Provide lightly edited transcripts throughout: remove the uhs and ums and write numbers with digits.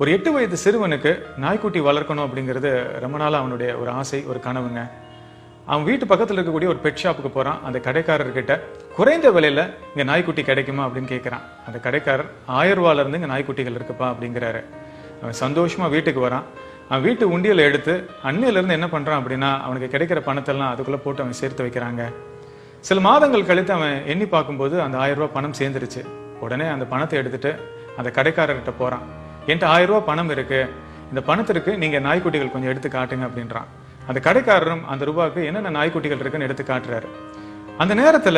ஒரு 8 வயது சிறுவனுக்கு நாய்க்குட்டி வளர்க்கணும் அப்படிங்கிறது ரொம்ப நாள் அவனுடைய ஒரு ஆசை, ஒரு கனவுங்க. அவன் வீட்டு பக்கத்தில் இருக்கக்கூடிய ஒரு பெட் ஷாப்புக்கு போறான். அந்த கடைக்காரர்கிட்ட குறைந்த விலையில இங்க நாய்க்குட்டி கிடைக்குமா அப்படின்னு கேட்கிறான். அந்த கடைக்காரர் 1000 ரூபாயில இருந்து இங்க நாய்க்குட்டிகள் இருக்குப்பா அப்படிங்கிறாரு. அவன் சந்தோஷமா வீட்டுக்கு வரான். அவன் வீட்டு உண்டியலை எடுத்து அன்னையில இருந்து என்ன பண்றான் அப்படின்னா, அவனுக்கு கிடைக்கிற பணத்தெல்லாம் அதுக்குள்ள போட்டு அவன் சேர்த்து வைக்கிறாங்க. சில மாதங்கள் கழித்து அவன் எண்ணி பார்க்கும்போது அந்த 1000 ரூபாய் பணம் சேர்ந்துருச்சு. உடனே அந்த பணத்தை எடுத்துட்டு அந்த கடைக்காரர்கிட்ட போறான். என்கிட்ட 1000 ரூபாய் பணம் இருக்கு, இந்த பணத்திற்கு நீங்க நாய்க்குட்டிகள் கொஞ்சம் எடுத்து காட்டுங்க அப்படின்றான். அந்த கடைக்காரரும் அந்த ரூபாய்க்கு என்னென்ன நாய்க்குட்டிகள் இருக்குன்னு எடுத்து காட்டுறாரு. அந்த நேரத்துல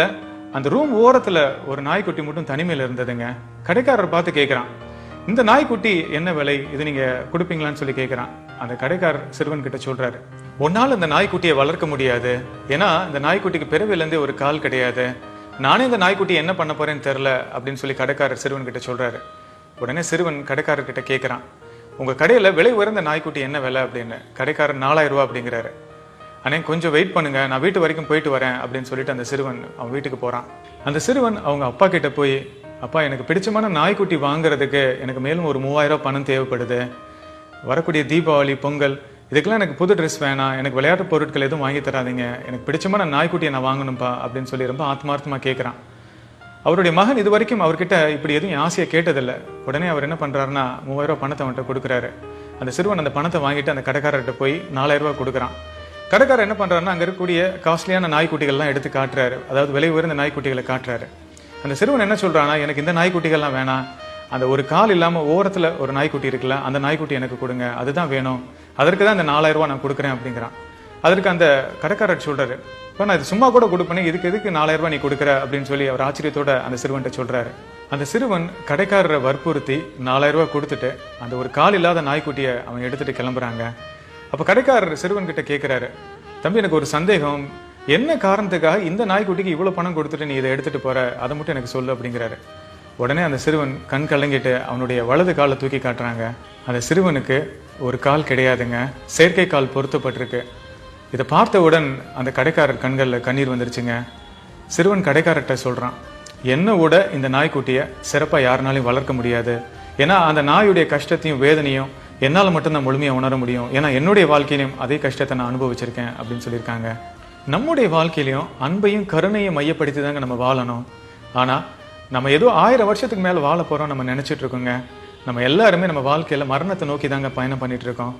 அந்த ரூம் ஓரத்துல ஒரு நாய்க்குட்டி மட்டும் தனிமையில இருந்ததுங்க. கடைக்காரர் பார்த்து கேட்கிறான், இந்த நாய்க்குட்டி என்ன விலை, இது நீங்க கொடுப்பீங்களான்னு சொல்லி கேட்கிறான். அந்த கடைக்காரர் சிறுவன் கிட்ட சொல்றாரு, ஒன்னால இந்த நாய்க்குட்டியை வளர்க்க முடியாது, ஏன்னா இந்த நாய்க்குட்டிக்கு பிறவில இருந்தே ஒரு கால் கிடையாது, நானே இந்த நாய்க்குட்டி என்ன பண்ண போறேன்னு தெரியல அப்படின்னு சொல்லி கடைக்காரர் சிறுவன் கிட்ட சொல்றாரு. உடனே சிறுவன் கடைக்காரர்கிட்ட கேட்கிறான், உங்க கடையில விலை உயர்ந்த நாய்க்குட்டி என்ன விலை அப்படின்னு. கடைக்காரர் 4000 ரூபாய் அப்படிங்கிறாரு. அண்ணே கொஞ்சம் வெயிட் பண்ணுங்க, நான் வீட்டு வரைக்கும் போயிட்டு வரேன் அப்படின்னு சொல்லிட்டு அந்த சிறுவன் அவன் வீட்டுக்கு போறான். அந்த சிறுவன் அவங்க அப்பா கிட்ட போய், அப்பா எனக்கு பிடிச்சமான நாய்க்குட்டி வாங்குறதுக்கு எனக்கு மேலும் ஒரு 3000 ரூபாய் பணம் தேவைப்படுது, வரக்கூடிய தீபாவளி பொங்கல் இதுக்கெல்லாம் எனக்கு புது ட்ரெஸ் வேணாம், எனக்கு விளையாட்டு பொருட்கள் எதுவும் வாங்கி தராதீங்க, எனக்கு பிடிச்சமான நாய்க்குட்டியை நான் வாங்கணும்ப்பா அப்படின்னு சொல்லி ரொம்ப ஆத்மார்த்தமா கேட்கிறான். அவருடைய மகன் இது வரைக்கும் அவர்கிட்ட இப்படி எதுவும் ஆசையை கேட்டதில்லை. உடனே அவர் என்ன பண்றாருன்னா 3000 ரூபாய் பணத்தை அவன்கிட்ட கொடுக்குறாரு. அந்த சிறுவன் அந்த பணத்தை வாங்கிட்டு அந்த கடைக்காரர்கிட்ட போய் 4000 ரூபாய் கொடுக்குறான். கடைக்காரர் என்ன பண்றாருன்னா அங்க இருக்கக்கூடிய காஸ்ட்லியான நாய்க்குட்டிகள்லாம் எடுத்து காட்டுறாரு, அதாவது விலை உயர்ந்த நாய்க்குட்டிகளை காட்டுறாரு. அந்த சிறுவன் என்ன சொல்றானா, எனக்கு இந்த நாய்க்குட்டிகள்லாம் வேணாம், அந்த ஒரு கால் இல்லாம ஓரத்துல ஒரு நாய்க்குட்டி இருக்குல்ல, அந்த நாய்க்குட்டி எனக்கு கொடுங்க, அதுதான் வேணும், அதற்கு தான் இந்த 4000 ரூபாய் நான் கொடுக்குறேன் அப்படிங்கிறான். அதற்கு அந்த கடைக்காரர் சொல்றாரு, இப்போ நான் இது சும்மா கூட கொடுப்பேன், இதுக்கு எதுக்கு 4000 ரூபாய் நீ கொடுக்குற அப்படின்னு சொல்லி அவர் ஆச்சரியத்தோட அந்த சிறுவன்கிட்ட சொல்றாரு. அந்த சிறுவன் கடைக்காரரை வற்புறுத்தி 4000 ரூபாய் கொடுத்துட்டு அந்த ஒரு கால் இல்லாத நாய்க்குட்டியை அவன் எடுத்துட்டு கிளம்புறாங்க. அப்ப கடைக்காரர் சிறுவன் கிட்ட கேட்கிறாரு, தம்பி எனக்கு ஒரு சந்தேகம், என்ன காரணத்துக்காக இந்த நாய்க்குட்டிக்கு இவ்வளவு பணம் கொடுத்துட்டு நீ இதை எடுத்துட்டு போற, அதை மட்டும் எனக்கு சொல்லு அப்படிங்கிறாரு. உடனே அந்த சிறுவன் கண் கலங்கிட்டு அவனுடைய வலது காலை தூக்கி காட்டுறாங்க. அந்த சிறுவனுக்கு ஒரு கால் கிடையாதுங்க, செயற்கை கால் பொருத்தப்பட்டிருக்கு. இதை பார்த்தவுடன் அந்த கடைக்காரர் கண்களில் கண்ணீர் வந்துருச்சுங்க. சிறுவன் கடைக்காரர்கிட்ட சொல்றான், என்ன விட இந்த நாய்க்குட்டியை சிறப்பா யாருனாலையும் வளர்க்க முடியாது, ஏன்னா அந்த நாயுடைய கஷ்டத்தையும் வேதனையும் என்னால் மட்டும்தான் முழுமையாக உணர முடியும், ஏன்னா என்னுடைய வாழ்க்கையிலையும் அதே கஷ்டத்தை நான் அனுபவிச்சிருக்கேன் அப்படின்னு சொல்லியிருக்காங்க. நம்முடைய வாழ்க்கையிலையும் அன்பையும் கருணையும் மையப்படுத்தி தாங்க நம்ம வாழணும். ஆனா நம்ம ஏதோ 1000 வருஷத்துக்கு மேல வாழ போறோம் நம்ம நினைச்சிட்டு இருக்கோங்க. நம்ம எல்லாருமே நம்ம வாழ்க்கையில மரணத்தை நோக்கி தாங்க பயணம் பண்ணிட்டு இருக்கோம்.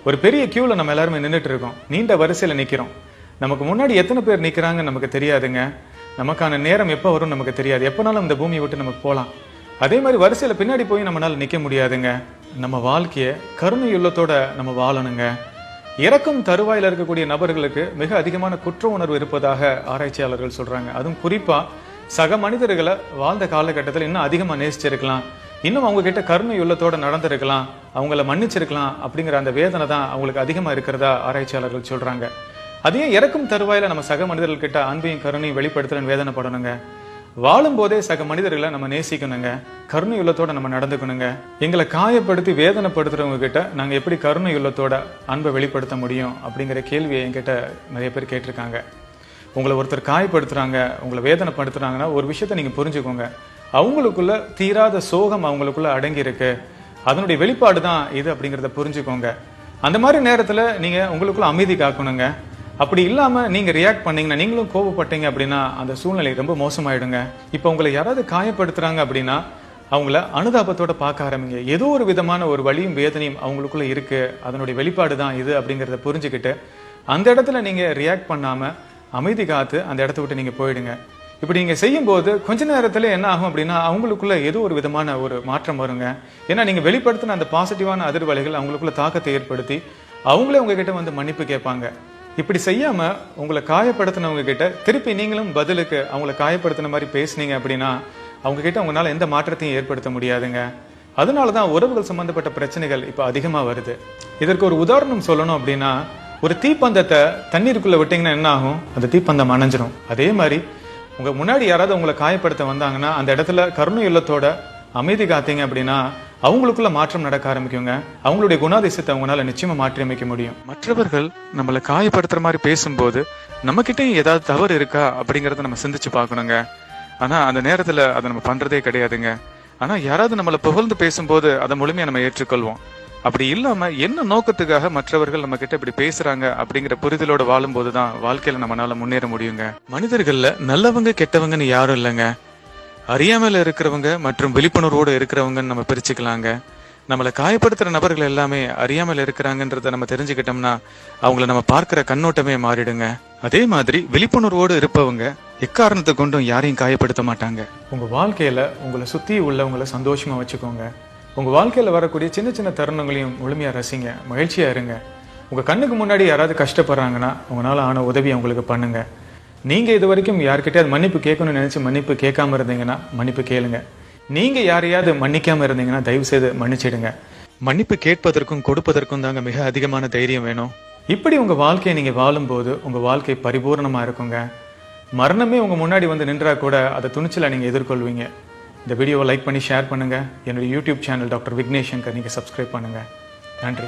ஒரு பெரிய கியூல நம்ம எல்லாருமே நின்றுட்டு இருக்கோம், நீண்ட வரிசையில நிக்கிறோம். நமக்கு முன்னாடி எத்தனை பேர் நிக்கிறாங்க நமக்கு தெரியாதுங்க. நமக்கான நேரம் எப்போ வரும் நமக்கு தெரியாது, எப்பனாலும் இந்த பூமியை விட்டு நமக்கு போகலாம். அதே மாதிரி வரிசையில பின்னாடி போய் நம்மளால நிக்க முடியாதுங்க. நம்ம வாழ்க்கையை கருணையுள்ளத்தோட நம்ம வாழணுங்க. இறக்கும் தருவாயில இருக்கக்கூடிய நபர்களுக்கு மிக அதிகமான குற்ற உணர்வு இருப்பதாக ஆராய்ச்சியாளர்கள் சொல்றாங்க. அதுவும் குறிப்பா சக மனிதர்களை வாழ்ந்த காலகட்டத்தில் இன்னும் அதிகமா நேசிச்சிருக்கலாம், இன்னும் அவங்க கிட்ட கருணை உள்ளத்தோட நடந்திருக்கலாம், அவங்கள மன்னிச்சிருக்கலாம் அப்படிங்கிற அந்த வேதனை தான் அவங்களுக்கு அதிகமா இருக்கிறதா ஆராய்ச்சியாளர்கள் சொல்றாங்க. அதையும் இறக்கும் தருவாயில நம்ம சக மனிதர்கள் கிட்ட அன்பையும் கருணையும் வெளிப்படுத்தலன்னு வேதனைப்படணுங்க. வாழும் போதே சக மனிதர்களை நம்ம நேசிக்கணுங்க, கருணை உள்ளத்தோட நம்ம நடந்துக்கணுங்க. எங்களை காயப்படுத்தி வேதனைப்படுத்துறவங்க கிட்ட நாங்க எப்படி கருணை உள்ளத்தோட அன்பை வெளிப்படுத்த முடியும் அப்படிங்கிற கேள்வியை என்கிட்ட நிறைய பேர் கேட்டிருக்காங்க. உங்களை ஒருத்தர் காயப்படுத்துறாங்க, உங்களை வேதனைப்படுத்துறாங்கன்னா ஒரு விஷயத்த நீங்க புரிஞ்சுக்கோங்க, அவங்களுக்குள்ள தீராத சோகம் அவங்களுக்குள்ள அடங்கி இருக்கு, அதனுடைய வெளிப்பாடு தான் இது அப்படிங்கிறத புரிஞ்சுக்கோங்க. அந்த மாதிரி நேரத்துல நீங்க உங்களுக்குள்ள அமைதி காக்கணுங்க. அப்படி இல்லாம நீங்க ரியாக்ட் பண்ணீங்கன்னா, நீங்களும் கோபப்பட்டீங்க அப்படின்னா அந்த சூழ்நிலை ரொம்ப மோசமாயிடுங்க. இப்ப உங்களை யாராவது காயப்படுத்துறாங்க அப்படின்னா அவங்கள அனுதாபத்தோட பார்க்க ஆரம்பிங்க. ஏதோ ஒரு விதமான ஒரு வலியும் வேதனையும் அவங்களுக்குள்ள இருக்கு, அதனுடைய வெளிப்பாடு தான் இது அப்படிங்கிறத புரிஞ்சுக்கிட்டு அந்த இடத்துல நீங்க ரியாக்ட் பண்ணாம அமைதி காத்து அந்த இடத்த விட்டு நீங்க போயிடுங்க. இப்படி நீங்க செய்யும் போது கொஞ்ச நேரத்துல என்ன ஆகும் அப்படின்னா அவங்களுக்குள்ள ஏதோ ஒரு விதமான ஒரு மாற்றம் வருங்க. ஏன்னா நீங்க வெளிப்படுத்தின அந்த பாசிட்டிவான அதிர்வலைகள் அவங்களுக்குள்ள தாக்கத்தை ஏற்படுத்தி அவங்களே உங்ககிட்ட வந்து மன்னிப்பு கேட்பாங்க. இப்படி செய்யாம உங்களை காயப்படுத்தினவங்க கிட்ட திருப்பி நீங்களும் பதிலுக்கு அவங்களை காயப்படுத்தின மாதிரி பேசுனீங்க அப்படின்னா அவங்க கிட்ட உங்களால எந்த மாற்றத்தையும் ஏற்படுத்த முடியாதுங்க. அதனாலதான் உறவுகள் சம்பந்தப்பட்ட பிரச்சனைகள் இப்ப அதிகமா வருது. இதற்கு ஒரு உதாரணம் சொல்லணும் அப்படின்னா, ஒரு தீப்பந்தத்தை தண்ணீருக்குள்ள விட்டீங்கன்னா என்ன ஆகும், அந்த தீப்பந்தம் அணைஞ்சிரும். அதே மாதிரி உங்க முன்னாடி யாராவது உங்களை காயப்படுத்த வந்தாங்கன்னா அந்த இடத்துல கருணை உள்ளத்தோட அமைதி காத்தீங்க அப்படின்னா அவங்களுக்குள்ள மாற்றம் நடக்க ஆரம்பிக்குங்க. அவங்களுடைய குணாதிசயத்தை அவங்களால நிச்சயமா மாற்றி அமைக்க முடியும். மற்றவர்கள் நம்மளை காயப்படுத்துற மாதிரி பேசும்போது நம்ம கிட்டயும் ஏதாவது தவறு இருக்கா அப்படிங்கறத நம்ம சிந்திச்சு பார்க்கணுங்க. ஆனா அந்த நேரத்துல அதை நம்ம பண்றதே கிடையாதுங்க. ஆனா யாராவது நம்மளை புகழ்ந்து பேசும்போது அதை முழுமையா நம்ம ஏற்றுக்கொள்வோம். அப்படி இல்லாம என்ன நோக்கத்துக்காக மற்றவர்கள் நம்ம கிட்ட இப்படி பேசுறாங்க அப்படிங்கிற புரிதலோட வாழும் போதுதான் வாழ்க்கையில நம்மளால முன்னேற முடியுங்க. மனிதர்கள்ல நல்லவங்க கெட்டவங்கன்னு யாரும் இல்லைங்க. அறியாமையில இருக்கிறவங்க மற்றும் விழிப்புணர்வோடு இருக்கிறவங்கன்னு நம்ம பிரிச்சுக்கலாங்க. நம்மளை காயப்படுத்துற நபர்கள் எல்லாமே அறியாமையில இருக்கிறாங்கன்றத நம்ம தெரிஞ்சுக்கிட்டோம்னா அவங்கள நம்ம பார்க்கிற கண்ணோட்டமே மாறிடுங்க. அதே மாதிரி விழிப்புணர்வோடு இருப்பவங்க எக்காரணத்தை கொண்டும் யாரையும் காயப்படுத்த மாட்டாங்க. உங்க வாழ்க்கையில உங்களை சுத்தி உள்ளவங்களை சந்தோஷமா வச்சுக்கோங்க. உங்க வாழ்க்கையில வரக்கூடிய சின்ன சின்ன தருணங்களையும் முழுமையா ரசிங்க, மகிழ்ச்சியா இருங்க. உங்க கண்ணுக்கு முன்னாடி யாராவது கஷ்டப்படுறாங்கன்னா உங்களால ஆன உதவி அவங்களுக்கு பண்ணுங்க. நீங்க இது வரைக்கும் யார்கிட்டயாவது மன்னிப்பு கேட்கணும்னு நினைச்சு மன்னிப்பு கேட்காம இருந்தீங்கன்னா மன்னிப்பு கேளுங்க. நீங்க யாரையாவது மன்னிக்காம இருந்தீங்கன்னா தயவு செய்து மன்னிச்சிடுங்க. மன்னிப்பு கேட்பதற்கும் கொடுப்பதற்கும் தாங்க மிக அதிகமான தைரியம் வேணும். இப்படி உங்க வாழ்க்கையை நீங்க வாழும்போது உங்க வாழ்க்கை பரிபூர்ணமா இருக்குங்க. மரணமே உங்க முன்னாடி வந்து நின்றா கூட அதை துணிச்சலா நீங்க எதிர்கொள்வீங்க. இந்த வீடியோவை லைக் பண்ணி ஷேர் பண்ணுங்க. என்னுடைய YouTube channel doctor Vignesh Shankar நீங்க சப்ஸ்கிரைப் பண்ணுங்க. நன்றி.